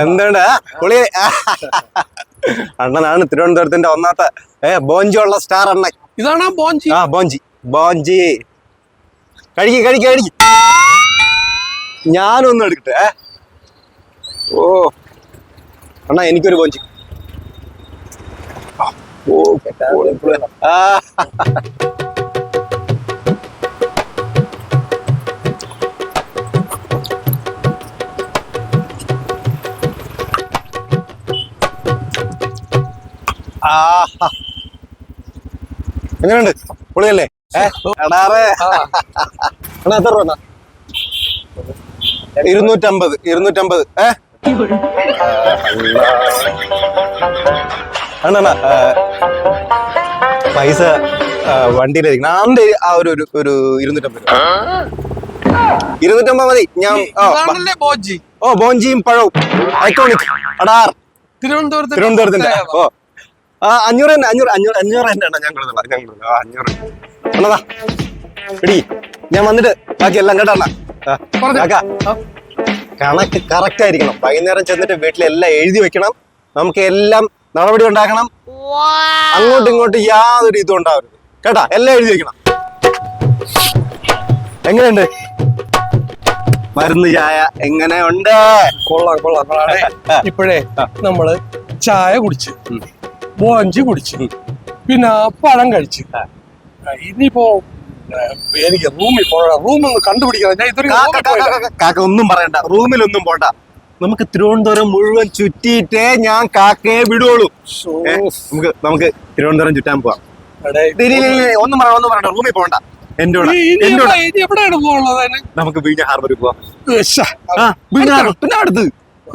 എന്താണ് പുളി? അണ്ണനാണ് തിരുവനന്തപുരത്തിന്റെ ഒന്നാമത്തെ ബോഞ്ചി ഉള്ള സ്റ്റാർ അണ്ണൻ. ഇതാണ് ബോഞ്ചി. ബോഞ്ചി ബോഞ്ചി. കഴിക്ക് കഴിക്ക് കഴിക്ക്. ഞാനൊന്നും എടുക്കട്ടെ. ഓ അണ്ണാ എനിക്കൊരു ബോഞ്ചി. എങ്ങനെയുണ്ട്? പൊളിയല്ലേ? എടാറേ അണ്ണാ എത്ര രൂപ? 250. 250. അണ്ണാ പൈസ വണ്ടിയിലായിരിക്കണം. ആന്റെ ആ ഒരു 250 രൂപ. 250 മതി. ഞാൻ ബോഞ്ചിയും പഴവും ഐക്കോണിക് അടാർ തിരുവനന്തപുരത്തിന്റെ. ഓ 500 തന്നെ. 500 തന്നെ ഞാൻ കൊടുത്തോളാം. 500 അണ്ണതാ എടി. ഞാൻ വന്നിട്ട് ബാക്കി എല്ലാം കേട്ടാ. കണക്ക് കറക്റ്റ് ആയിരിക്കണം. വൈകുന്നേരം ചെന്നിട്ട് വീട്ടിലെല്ലാം എഴുതി വെക്കണം. നമുക്ക് എല്ലാം നടപടി ഉണ്ടാക്കണം. അങ്ങോട്ടും ഇങ്ങോട്ടും യാതൊരു ഇതും ഉണ്ടാവരുത് കേട്ടാ. എല്ലാം എഴുതി വെക്കണം. എങ്ങനെയുണ്ട് മരുന്ന് ചായ? എങ്ങനെയുണ്ട്? കൊള്ളാം കൊള്ളാം. ഇപ്പോഴേ നമ്മള് ചായ കുടിച്ച്, ബോഞ്ചി കുടിച്ച്, പിന്നെ പഴം കഴിച്ച്. ഇനിയിപ്പോ എനിക്ക് റൂമിൽ പോകണം. റൂമൊന്ന് കണ്ടുപിടിക്കണം. ഞാൻ ഇതൊരു കാക്ക ഒന്നും പറയണ്ട. റൂമിലൊന്നും പോണ്ട. നമുക്ക് തിരുവനന്തപുരം മുഴുവൻ ചുറ്റിയിട്ടേ ഞാൻ കാക്കയെ വിടുള്ളൂ. നമുക്ക് തിരുവനന്തപുരം ചുറ്റാൻ പോവാം. ഒന്നും പറയണ്ട. റൂമിൽ പോകണ്ട. എന്റെ എവിടെയാണ് പോകുന്നത്? നമുക്ക് വിഴിഞ്ഞ ഹാർബറിൽ പോവാം. പിന്നെ അടുത്ത്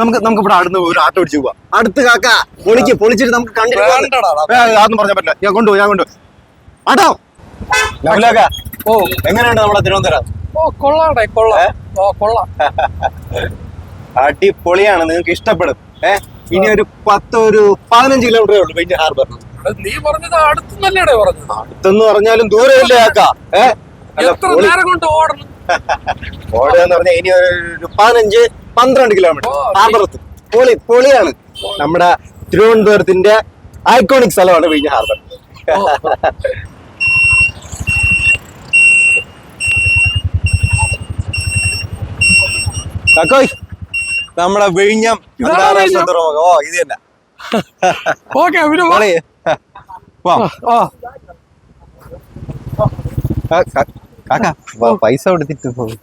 നമുക്ക് ഇവിടെ അടുത്ത് ഒരു ആട്ടോ അടിച്ചു പോവാം. അടുത്ത് കാക്ക പൊളിച്ചിട്ട് നമുക്ക് അതൊന്നും പറഞ്ഞാൽ പറ്റില്ല. ഞാൻ കൊണ്ടുപോകും ആട്ടോ. ഓ എങ്ങനെയുണ്ട് നമ്മളെ തിരുവനന്തപുരം? കൊള്ളാം. അടിപൊളിയാണ്. നിങ്ങൾക്ക് ഇഷ്ടപ്പെടും. ഇനി ഒരു 15 കിലോമീറ്ററേ ഉള്ളൂ വിഴിഞ്ഞ ഹാർബർ. നീ പറഞ്ഞത് അടുത്തെന്നല്ലേ പറഞ്ഞത്? അടുത്തെന്ന് പറഞ്ഞാലും ദൂരമില്ലേ ആക്കാ? ഓടുകയെന്ന് പറഞ്ഞാൽ ഇനി ഒരു 15-12 കിലോമീറ്റർ ഹാർബറത്ത്. പൊളിയാണ്. നമ്മുടെ തിരുവനന്തപുരത്തിന്റെ ഐക്കോണിക് സ്ഥലമാണ് വിഴിഞ്ഞ ഹാർബർ. കാക്കോയ് നമ്മുടെ വിഴിഞ്ഞം തുറമുഖം. ഓ ഇത് തന്നെ. കാക്ക പൈസ കൊടുത്തിട്ട് പോകും.